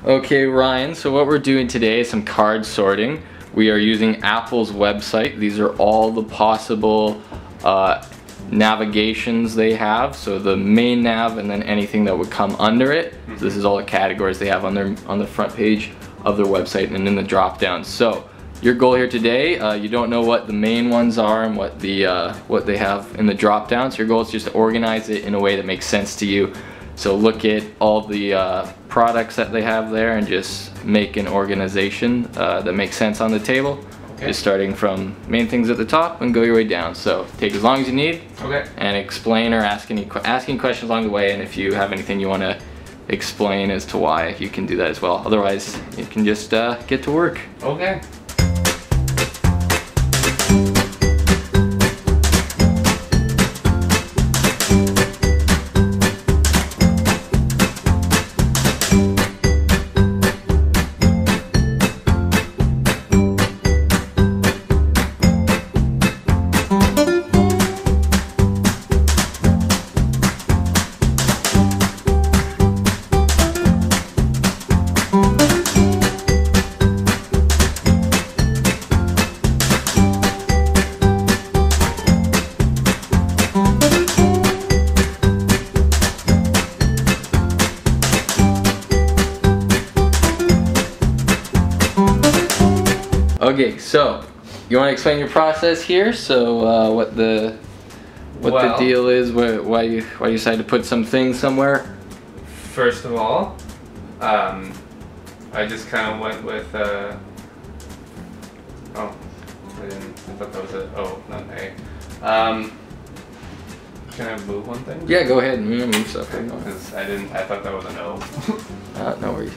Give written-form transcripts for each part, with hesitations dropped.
Okay, Ryan, so what we're doing today is some card sorting. We are using Apple's website. These are all the possible navigations they have. So the main nav and then anything that would come under it. So this is all the categories they have on the front page of their website and in the drop down. So your goal here today, you don't know what the main ones are and what they have in the drop down. So your goal is just to organize it in a way that makes sense to you. So look at all the products that they have there and just make an organization that makes sense on the table. Okay. Just starting from main things at the top and go your way down. So take as long as you need. Okay. And explain or asking questions along the way. And if you have anything you want to explain as to why, you can do that as well. Otherwise, you can just get to work. Okay. Okay, so you want to explain your process here? So what the deal is? Why you decided to put some things somewhere? First of all, I just kind of went with oh, I thought that was a O, not an A. Can I move one thing? Yeah, go ahead and move stuff. Because I thought that was an O. No worries.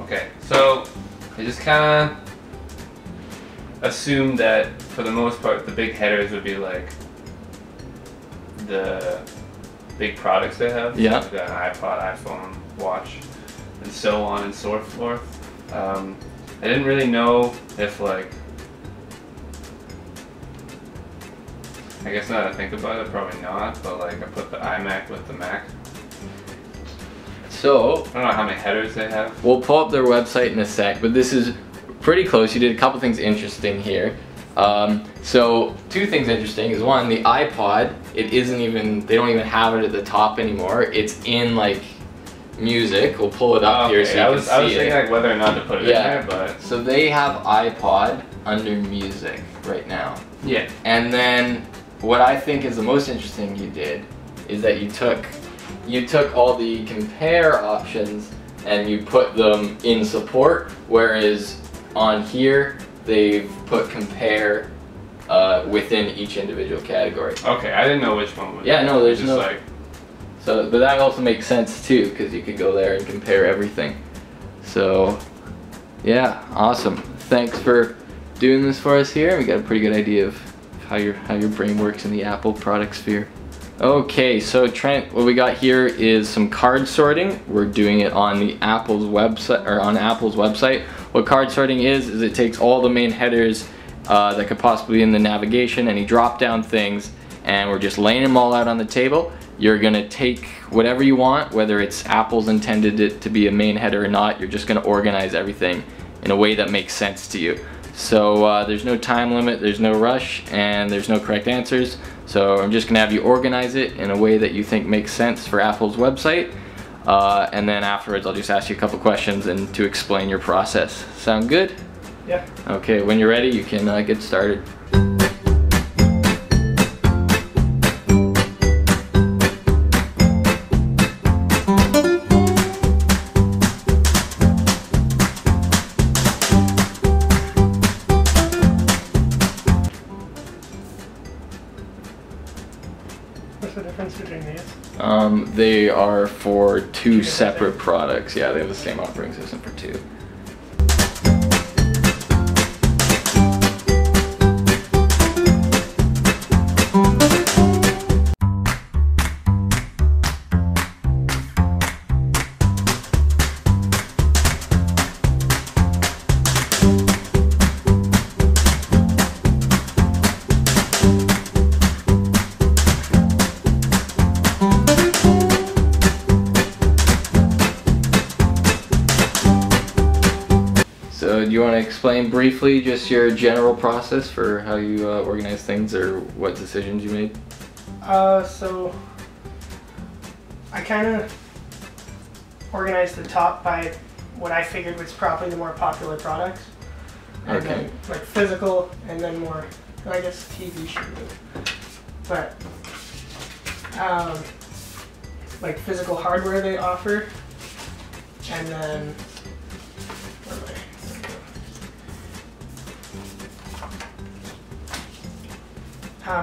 Okay, so I just kind of assumed that for the most part the big headers would be like the big products they have. Yeah. Like the iPod, iPhone, watch, and so on and so forth. I didn't really know if like, I guess now that I think about it, probably not, but like I put the iMac with the Mac. So, I don't know how many headers they have. We'll pull up their website in a sec, but this is pretty close. You did a couple things interesting here. So, two things interesting is one, the iPod, they don't even have it at the top anymore. It's in like music. We'll pull it up here so you can see it. I was thinking like whether or not to put it in there, but... So they have iPod under music right now. Yeah. And then what I think is the most interesting you did is that you took all the compare options and you put them in support, whereas on here they've put compare within each individual category. Okay, I didn't know which one was. Yeah, no, there's just no. Like... So, but that also makes sense too, because you could go there and compare everything. So, yeah, awesome. Thanks for doing this for us here. We got a pretty good idea of how your brain works in the Apple product sphere. Okay, so Trent, what we got here is some card sorting. We're doing it on the Apple's website. What card sorting is it takes all the main headers that could possibly be in the navigation, any drop-down things, and we're just laying them all out on the table. You're gonna take whatever you want, whether it's Apple's intended it to be a main header or not. You're just gonna organize everything in a way that makes sense to you. So there's no time limit, there's no rush, and there's no correct answers. So I'm just gonna have you organize it in a way that you think makes sense for Apple's website. And then afterwards I'll just ask you a couple questions and to explain your process. Sound good? Yeah. Okay, when you're ready you can get started. What's the difference between these? They are for two separate products. Yeah, they have the same operating system for two. So do you want to explain briefly just your general process for how you organize things or what decisions you made? So I kind of organized the top by what I figured was probably the more popular products. And Okay. then like physical, and then more, I guess TV should be. But like physical hardware they offer, and then where am I?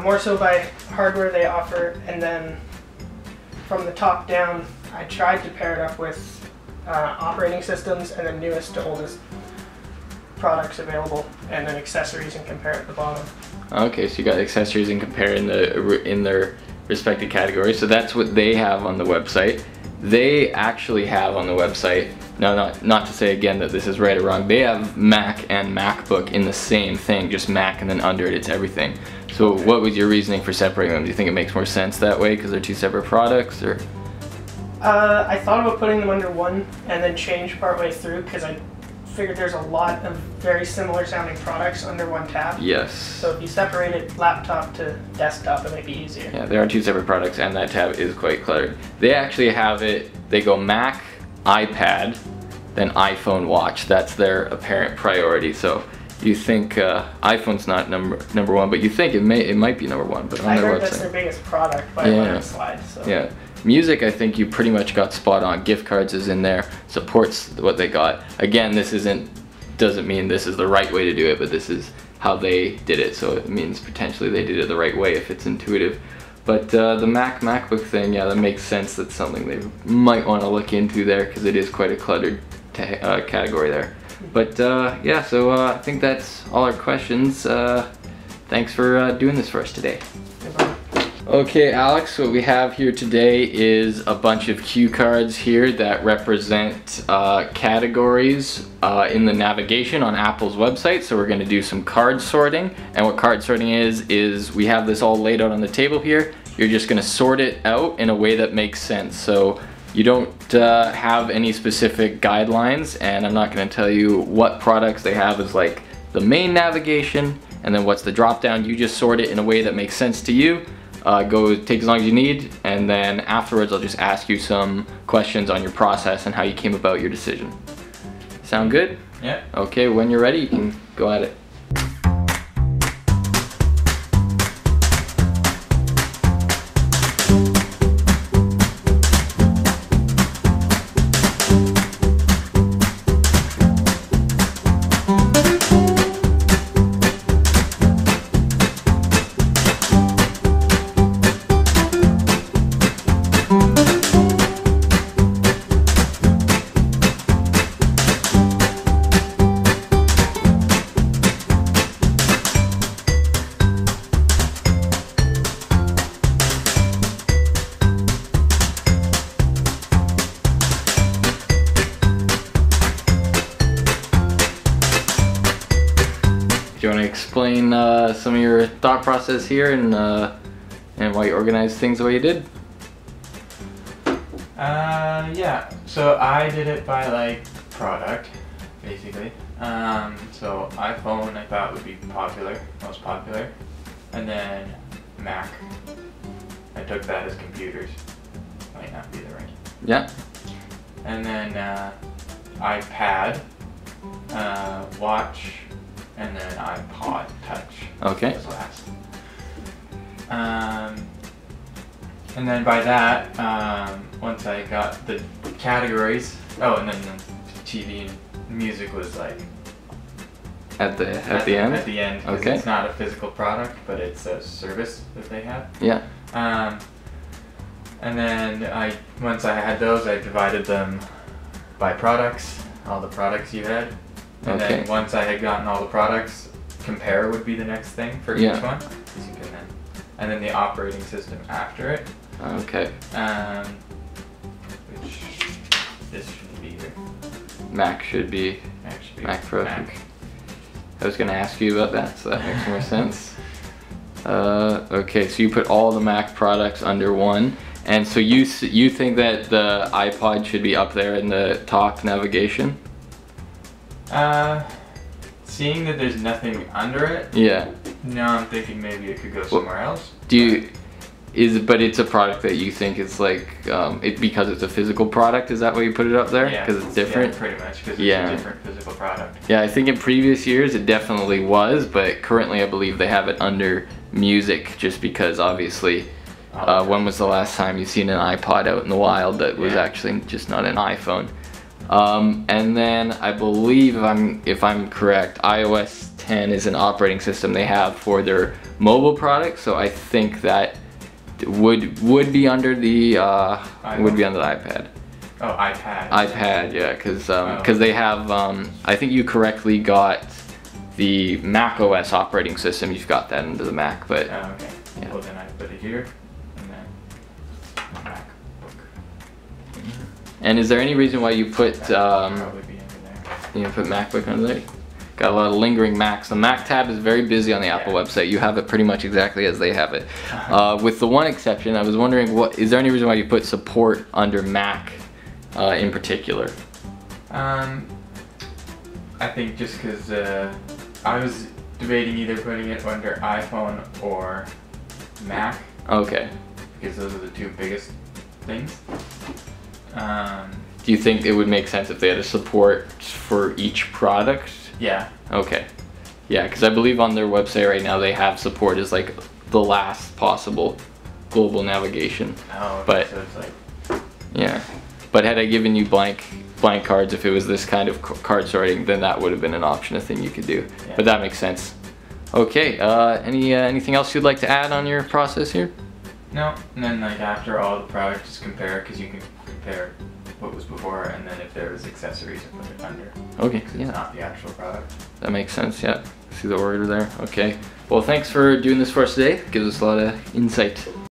More so by hardware they offer, and then from the top down, I tried to pair it up with operating systems and the newest to oldest products available, and then accessories and compare at the bottom. Okay, so you got accessories and compare in their respective categories. So that's what they have on the website. They actually have on the website, no, not to say again that this is right or wrong, they have Mac and MacBook in the same thing, just Mac, and then under it it's everything. So what was your reasoning for separating them? Do you think it makes more sense that way because they're two separate products, or? I thought about putting them under one and then change partway through, because I figured there's a lot of very similar sounding products under one tab. Yes. So if you separate it laptop to desktop, it might be easier. Yeah, there are two separate products and that tab is quite cluttered. They actually have it, they go Mac, iPad, then iPhone Watch. That's their apparent priority. So you think iPhone's not number one, but you think it might be number one, but on I their heard website. that's their biggest product by a landslide. So. Yeah. Music, I think you pretty much got spot on. Gift cards is in there, supports what they got. Again, this doesn't mean this is the right way to do it, but this is how they did it. So it means potentially they did it the right way if it's intuitive. But the MacBook thing, yeah, that makes sense. That's something they might want to look into there because it is quite a cluttered category there. But yeah, so I think that's all our questions. Thanks for doing this for us today. Okay, Alex, what we have here today is a bunch of cue cards here that represent categories in the navigation on Apple's website. So we're going to do some card sorting, and what card sorting is we have this all laid out on the table here. You're just going to sort it out in a way that makes sense. So you don't have any specific guidelines, and I'm not going to tell you what products they have as like the main navigation and then what's the drop down. You just sort it in a way that makes sense to you. Take as long as you need, and then afterwards I'll just ask you some questions on your process and how you came about your decision. Sound good? Yeah. Okay, when you're ready you can go at it. Do you want to explain some of your thought process here and why you organized things the way you did? Yeah, so I did it by like product, basically. So iPhone I thought would be popular, most popular, and then Mac. I took that as computers. Might not be the right. Yeah. And then iPad, Watch, and then iPod Touch. Okay. Was last. And then by that, once I got the categories, and then the TV and music was like At the end? At the end, because Okay. it's not a physical product, but it's a service that they have. Yeah. And then once I had those, I divided them by products, all the products you had. And Okay. then once I had gotten all the products, compare would be the next thing for Yeah. each one. 'Cause you can and then the operating system after it. Okay. Which this shouldn't be here. Mac should be Actually, Mac Pro. I was going to ask you about that, so that makes more sense. Okay, so you put all the Mac products under one, and so you think that the iPod should be up there in the top navigation? seeing that there's nothing under it, Yeah. now I'm thinking maybe it could go somewhere else. Do you? But it's a product that you think is like it because it's a physical product. Is that why you put it up there? Yeah, Because it's different. Yeah, pretty much, because it's Yeah. a different physical product. Yeah, I think in previous years it definitely was, but currently I believe they have it under music, just because obviously. When was the last time you've seen an iPod out in the wild that was Yeah. actually just not an iPhone? And then I believe, if I'm correct, iOS 10 is an operating system they have for their mobile products. So I think that would be under the iPad. Oh, iPad. iPad, yeah, because they have. I think you correctly got the Mac OS operating system. You've got that under the Mac, but. Oh, okay. Yeah. Well, then I put it here, and then MacBook. And is there any reason why you put Probably be under there. you put MacBook under there? Got a lot of lingering Macs. The Mac tab is very busy on the Apple Yeah. website. You have it pretty much exactly as they have it. With the one exception, I was wondering, is there any reason why you put support under Mac in particular? I think just because I was debating either putting it under iPhone or Mac, Okay. because those are the two biggest things. Do you think it would make sense if they had a support for each product? Yeah. Okay. Yeah, because I believe on their website right now they have support as like the last possible global navigation. Oh, okay, But- so it's like, Yeah. But had I given you blank cards, if it was this kind of card sorting, then that would have been an option, a thing you could do. Yeah. But that makes sense. Okay. Anything else you'd like to add on your process here? no, and then like after all the products, just compare, because you can compare what was before, and then if there was accessories, I put it under. Okay. 'Cause Yeah. it's not the actual product. That makes sense. Yeah. See the order there. Okay. Well, thanks for doing this for us today. Gives us a lot of insight.